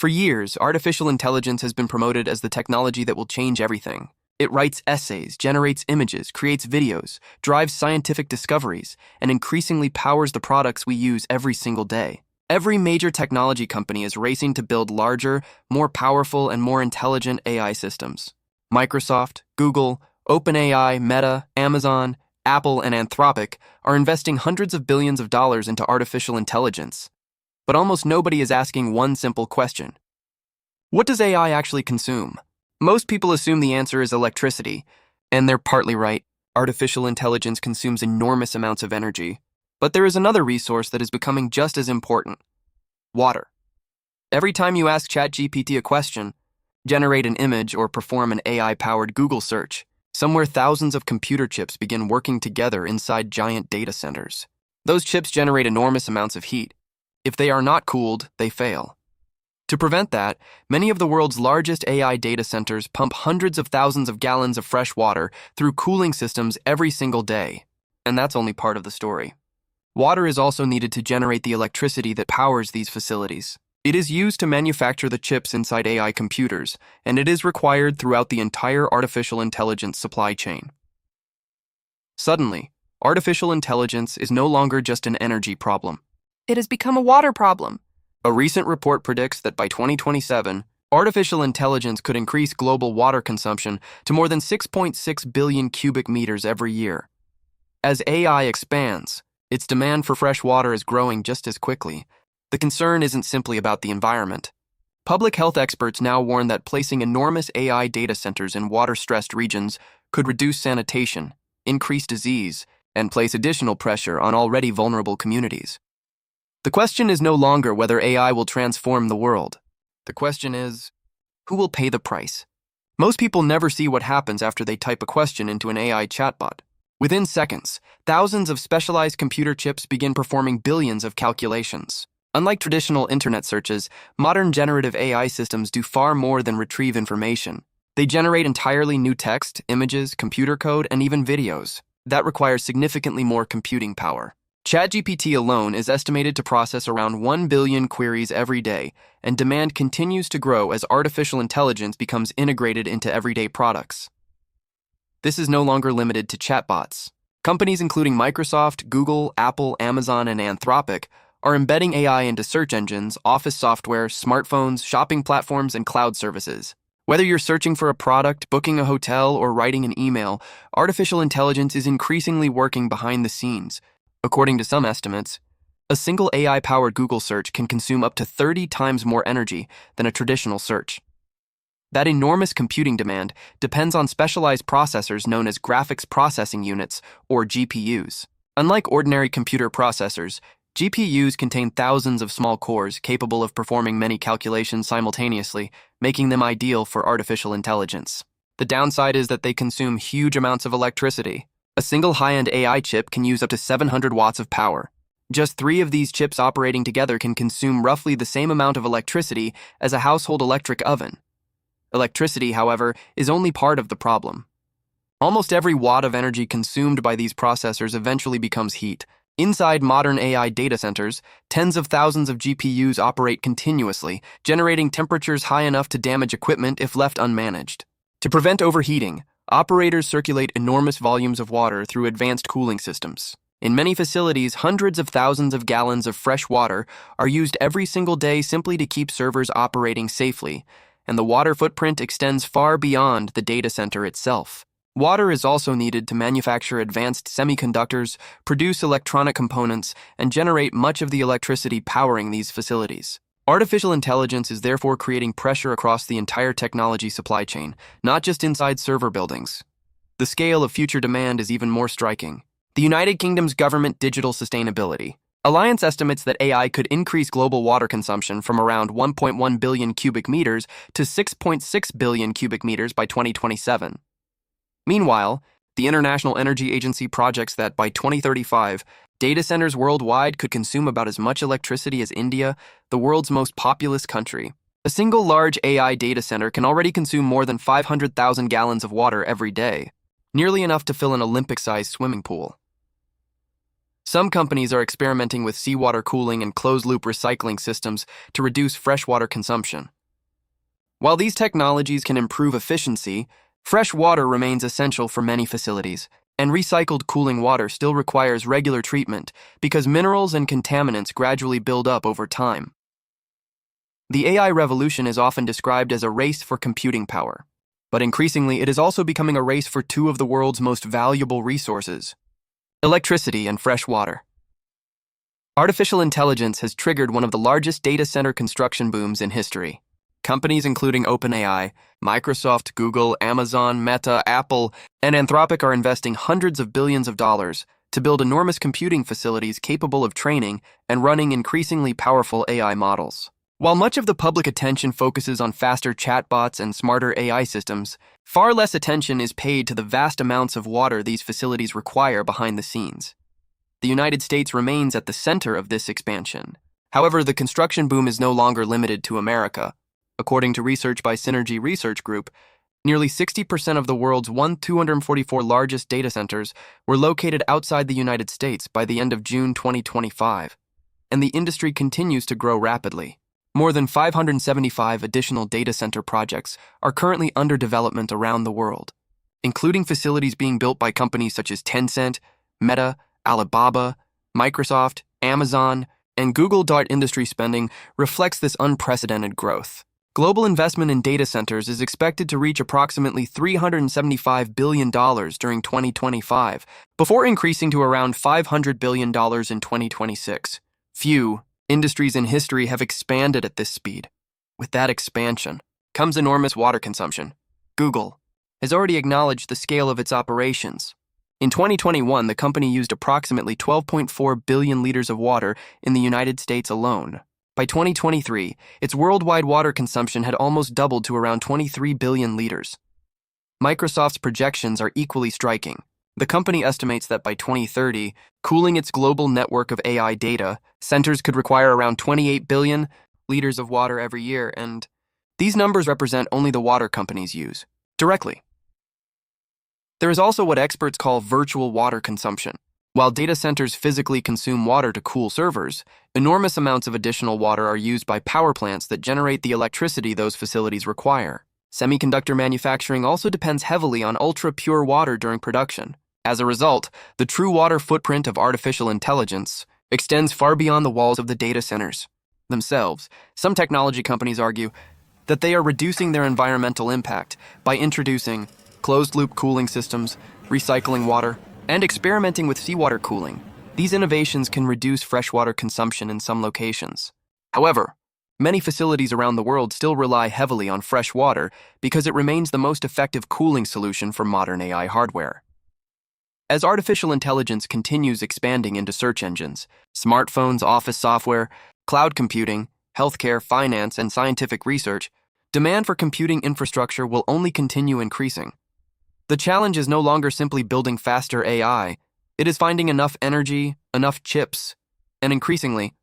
For years, artificial intelligence has been promoted as the technology that will change everything. It writes essays, generates images, creates videos, drives scientific discoveries, and increasingly powers the products we use every single day. Every major technology company is racing to build larger, more powerful, and more intelligent AI systems. Microsoft, Google, OpenAI, Meta, Amazon, Apple, and Anthropic are investing hundreds of billions of dollars into artificial intelligence. But almost nobody is asking one simple question. What does AI actually consume? Most people assume the answer is electricity, and they're partly right. Artificial intelligence consumes enormous amounts of energy. But there is another resource that is becoming just as important: water. Every time you ask ChatGPT a question, generate an image, or perform an AI-powered Google search, somewhere thousands of computer chips begin working together inside giant data centers. Those chips generate enormous amounts of heat. If they are not cooled, they fail. To prevent that, many of the world's largest AI data centers pump hundreds of thousands of gallons of fresh water through cooling systems every single day. And that's only part of the story. Water is also needed to generate the electricity that powers these facilities. It is used to manufacture the chips inside AI computers, and it is required throughout the entire artificial intelligence supply chain. Suddenly, artificial intelligence is no longer just an energy problem. It has become a water problem. A recent report predicts that by 2027, artificial intelligence could increase global water consumption to more than 6.6 billion cubic meters every year. As AI expands, its demand for fresh water is growing just as quickly. The concern isn't simply about the environment. Public health experts now warn that placing enormous AI data centers in water-stressed regions could reduce sanitation, increase disease, and place additional pressure on already vulnerable communities. The question is no longer whether AI will transform the world. The question is, who will pay the price? Most people never see what happens after they type a question into an AI chatbot. Within seconds, thousands of specialized computer chips begin performing billions of calculations. Unlike traditional internet searches, modern generative AI systems do far more than retrieve information. They generate entirely new text, images, computer code, and even videos. That requires significantly more computing power. ChatGPT alone is estimated to process around 1 billion queries every day, and demand continues to grow as artificial intelligence becomes integrated into everyday products. This is no longer limited to chatbots. Companies including Microsoft, Google, Apple, Amazon, and Anthropic are embedding AI into search engines, office software, smartphones, shopping platforms, and cloud services. Whether you're searching for a product, booking a hotel, or writing an email, artificial intelligence is increasingly working behind the scenes. According to some estimates, a single AI-powered Google search can consume up to 30 times more energy than a traditional search. That enormous computing demand depends on specialized processors known as graphics processing units, or GPUs. Unlike ordinary computer processors, GPUs contain thousands of small cores capable of performing many calculations simultaneously, making them ideal for artificial intelligence. The downside is that they consume huge amounts of electricity. A single high-end AI chip can use up to 700 watts of power. Just 3 of these chips operating together can consume roughly the same amount of electricity as a household electric oven. Electricity, however, is only part of the problem. Almost every watt of energy consumed by these processors eventually becomes heat. Inside modern AI data centers, tens of thousands of GPUs operate continuously, generating temperatures high enough to damage equipment if left unmanaged. To prevent overheating, operators circulate enormous volumes of water through advanced cooling systems. In many facilities, hundreds of thousands of gallons of fresh water are used every single day simply to keep servers operating safely, and the water footprint extends far beyond the data center itself. Water is also needed to manufacture advanced semiconductors, produce electronic components, and generate much of the electricity powering these facilities. Artificial intelligence is therefore creating pressure across the entire technology supply chain, not just inside server buildings. The scale of future demand is even more striking. The United Kingdom's Government Digital Sustainability Alliance estimates that AI could increase global water consumption from around 1.1 billion cubic meters to 6.6 billion cubic meters by 2027. Meanwhile, the International Energy Agency projects that by 2035, data centers worldwide could consume about as much electricity as India, the world's most populous country. A single large AI data center can already consume more than 500,000 gallons of water every day, nearly enough to fill an Olympic-sized swimming pool. Some companies are experimenting with seawater cooling and closed-loop recycling systems to reduce freshwater consumption. While these technologies can improve efficiency, fresh water remains essential for many facilities, and recycled cooling water still requires regular treatment because minerals and contaminants gradually build up over time. The AI revolution is often described as a race for computing power, but increasingly it is also becoming a race for two of the world's most valuable resources: electricity and fresh water. Artificial intelligence has triggered one of the largest data center construction booms in history. Companies including OpenAI, Microsoft, Google, Amazon, Meta, Apple, and Anthropic are investing hundreds of billions of dollars to build enormous computing facilities capable of training and running increasingly powerful AI models. While much of the public attention focuses on faster chatbots and smarter AI systems, far less attention is paid to the vast amounts of water these facilities require behind the scenes. The United States remains at the center of this expansion. However, the construction boom is no longer limited to America. According to research by Synergy Research Group, nearly 60% of the world's 244 largest data centers were located outside the United States by the end of June 2025, and the industry continues to grow rapidly. More than 575 additional data center projects are currently under development around the world, including facilities being built by companies such as Tencent, Meta, Alibaba, Microsoft, Amazon, and Google. Industry spending reflects this unprecedented growth. Global investment in data centers is expected to reach approximately $375 billion during 2025, before increasing to around $500 billion in 2026. Few industries in history have expanded at this speed. With that expansion comes enormous water consumption. Google has already acknowledged the scale of its operations. In 2021, the company used approximately 12.4 billion liters of water in the United States alone. By 2023, its worldwide water consumption had almost doubled to around 23 billion liters. Microsoft's projections are equally striking. The company estimates that by 2030, cooling its global network of AI data centers could require around 28 billion liters of water every year, and these numbers represent only the water companies use directly. There is also what experts call virtual water consumption. While data centers physically consume water to cool servers, enormous amounts of additional water are used by power plants that generate the electricity those facilities require. Semiconductor manufacturing also depends heavily on ultra-pure water during production. As a result, the true water footprint of artificial intelligence extends far beyond the walls of the data centers themselves. Some technology companies argue that they are reducing their environmental impact by introducing closed-loop cooling systems, recycling water, and experimenting with seawater cooling. These innovations can reduce freshwater consumption in some locations. However, many facilities around the world still rely heavily on fresh water because it remains the most effective cooling solution for modern AI hardware. As artificial intelligence continues expanding into search engines, smartphones, office software, cloud computing, healthcare, finance, and scientific research, demand for computing infrastructure will only continue increasing. The challenge is no longer simply building faster AI, it is finding enough energy, enough chips, and increasingly,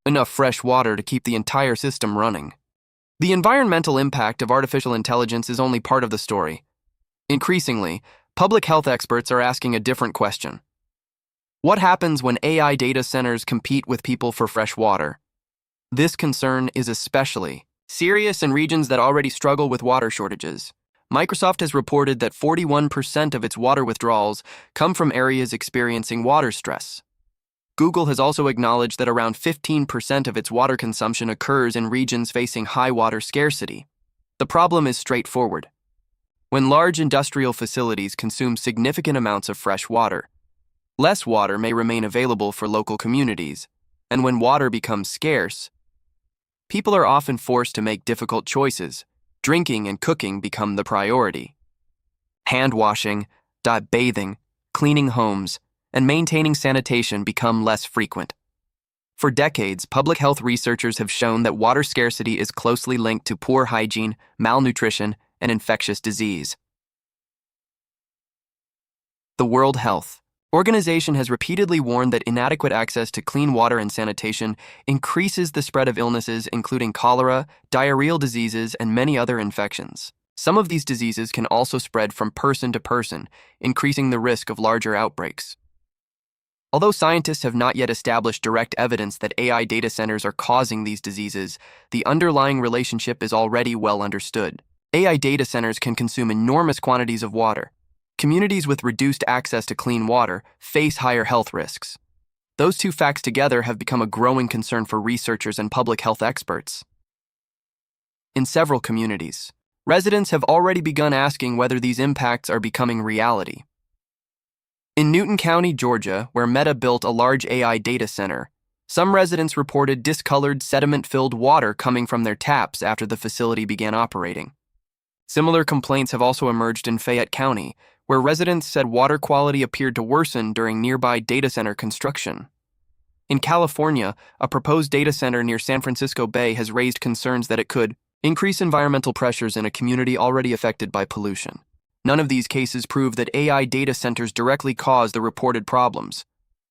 enough fresh water to keep the entire system running. The environmental impact of artificial intelligence is only part of the story. Increasingly, public health experts are asking a different question. What happens when AI data centers compete with people for fresh water? This concern is especially serious in regions that already struggle with water shortages. Microsoft has reported that 41% of its water withdrawals come from areas experiencing water stress. Google has also acknowledged that around 15% of its water consumption occurs in regions facing high water scarcity. The problem is straightforward. When large industrial facilities consume significant amounts of fresh water, less water may remain available for local communities, and when water becomes scarce, people are often forced to make difficult choices. Drinking and cooking become the priority. Hand washing, bathing, cleaning homes, and maintaining sanitation become less frequent. For decades, public health researchers have shown that water scarcity is closely linked to poor hygiene, malnutrition, and infectious disease. The World Health Organization has repeatedly warned that inadequate access to clean water and sanitation increases the spread of illnesses including cholera, diarrheal diseases, and many other infections. Some of these diseases can also spread from person to person, increasing the risk of larger outbreaks. Although scientists have not yet established direct evidence that AI data centers are causing these diseases, the underlying relationship is already well understood. AI data centers can consume enormous quantities of water. Communities with reduced access to clean water face higher health risks. Those two facts together have become a growing concern for researchers and public health experts. In several communities, residents have already begun asking whether these impacts are becoming reality. In Newton County, Georgia, where Meta built a large AI data center, some residents reported discolored, sediment-filled water coming from their taps after the facility began operating. Similar complaints have also emerged in Fayette County, where residents said water quality appeared to worsen during nearby data center construction. In California, a proposed data center near San Francisco Bay has raised concerns that it could increase environmental pressures in a community already affected by pollution. None of these cases prove that AI data centers directly cause the reported problems.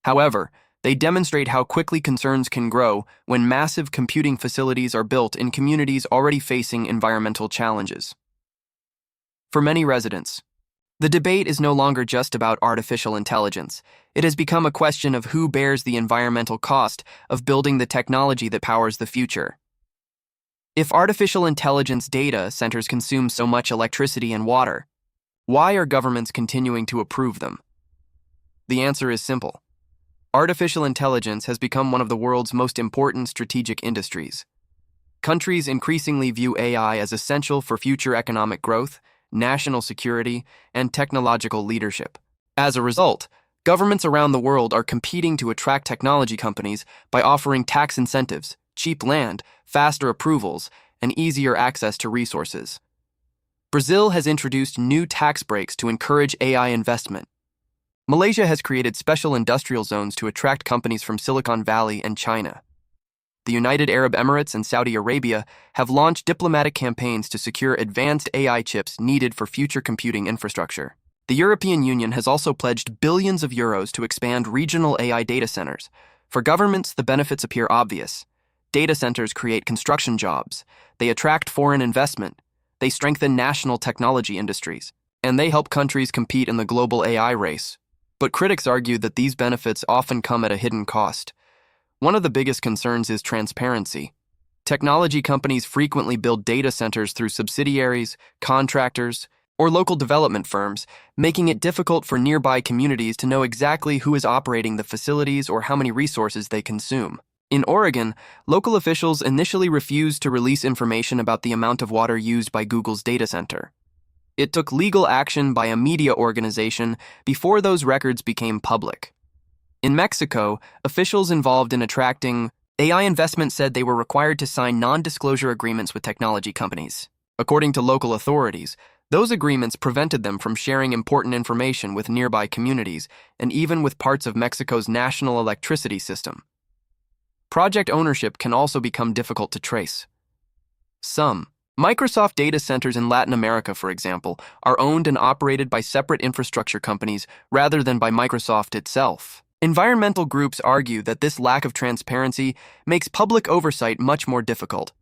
However, they demonstrate how quickly concerns can grow when massive computing facilities are built in communities already facing environmental challenges. For many residents, the debate is no longer just about artificial intelligence. It has become a question of who bears the environmental cost of building the technology that powers the future. If artificial intelligence data centers consume so much electricity and water, why are governments continuing to approve them? The answer is simple. Artificial intelligence has become one of the world's most important strategic industries. Countries increasingly view AI as essential for future economic growth, national security, and technological leadership. As a result, governments around the world are competing to attract technology companies by offering tax incentives, cheap land, faster approvals, and easier access to resources. Brazil has introduced new tax breaks to encourage AI investment. Malaysia has created special industrial zones to attract companies from Silicon Valley and China. The United Arab Emirates and Saudi Arabia have launched diplomatic campaigns to secure advanced AI chips needed for future computing infrastructure. The European Union has also pledged billions of euros to expand regional AI data centers. For governments, the benefits appear obvious. Data centers create construction jobs. They attract foreign investment. They strengthen national technology industries. And they help countries compete in the global AI race. But critics argue that these benefits often come at a hidden cost. One of the biggest concerns is transparency. Technology companies frequently build data centers through subsidiaries, contractors, or local development firms, making it difficult for nearby communities to know exactly who is operating the facilities or how many resources they consume. In Oregon, local officials initially refused to release information about the amount of water used by Google's data center. It took legal action by a media organization before those records became public. In Mexico, officials involved in attracting AI investment said they were required to sign non-disclosure agreements with technology companies. According to local authorities, those agreements prevented them from sharing important information with nearby communities and even with parts of Mexico's national electricity system. Project ownership can also become difficult to trace. Some Microsoft data centers in Latin America, for example, are owned and operated by separate infrastructure companies rather than by Microsoft itself. Environmental groups argue that this lack of transparency makes public oversight much more difficult.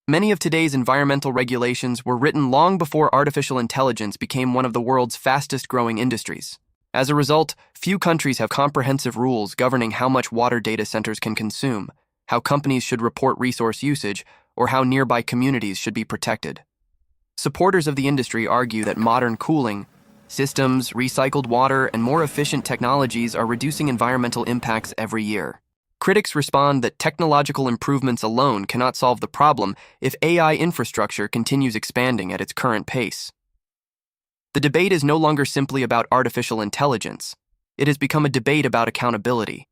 Many of today's environmental regulations were written long before artificial intelligence became one of the world's fastest-growing industries. As a result, few countries have comprehensive rules governing how much water data centers can consume, how companies should report resource usage, or how nearby communities should be protected. Supporters of the industry argue that modern cooling systems, recycled water, and more efficient technologies are reducing environmental impacts every year. Critics respond that technological improvements alone cannot solve the problem if AI infrastructure continues expanding at its current pace. The debate is no longer simply about artificial intelligence. It has become a debate about accountability,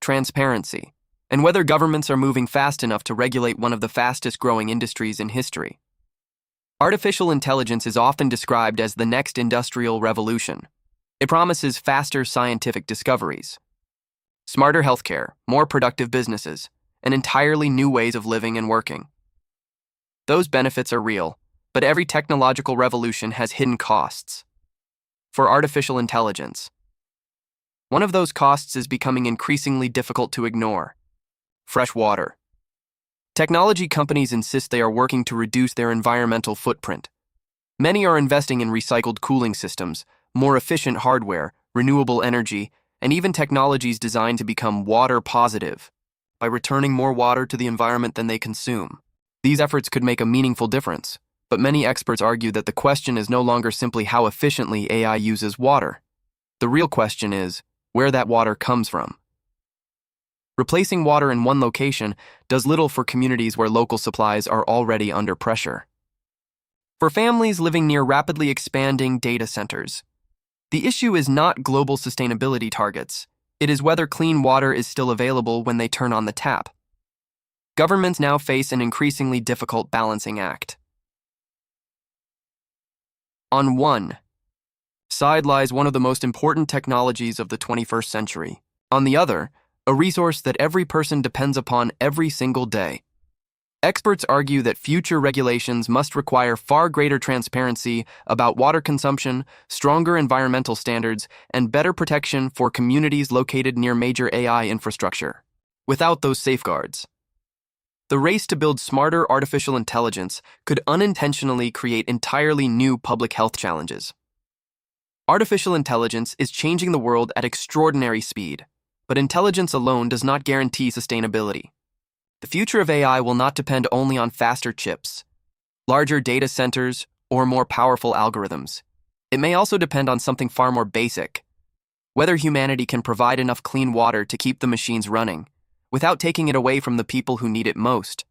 transparency, and whether governments are moving fast enough to regulate one of the fastest-growing industries in history. Artificial intelligence is often described as the next industrial revolution. It promises faster scientific discoveries, smarter healthcare, more productive businesses, and entirely new ways of living and working. Those benefits are real, but every technological revolution has hidden costs. For artificial intelligence, one of those costs is becoming increasingly difficult to ignore: fresh water. Technology companies insist they are working to reduce their environmental footprint. Many are investing in recycled cooling systems, more efficient hardware, renewable energy, and even technologies designed to become water positive by returning more water to the environment than they consume. These efforts could make a meaningful difference, but many experts argue that the question is no longer simply how efficiently AI uses water. The real question is where that water comes from. Replacing water in one location does little for communities where local supplies are already under pressure. For families living near rapidly expanding data centers, the issue is not global sustainability targets. It is whether clean water is still available when they turn on the tap. Governments now face an increasingly difficult balancing act. On one side lies one of the most important technologies of the 21st century. On the other, a resource that every person depends upon every single day. Experts argue that future regulations must require far greater transparency about water consumption, stronger environmental standards, and better protection for communities located near major AI infrastructure. Without those safeguards, the race to build smarter artificial intelligence could unintentionally create entirely new public health challenges. Artificial intelligence is changing the world at extraordinary speed, but intelligence alone does not guarantee sustainability. The future of AI will not depend only on faster chips, larger data centers, or more powerful algorithms. It may also depend on something far more basic: whether humanity can provide enough clean water to keep the machines running, without taking it away from the people who need it most.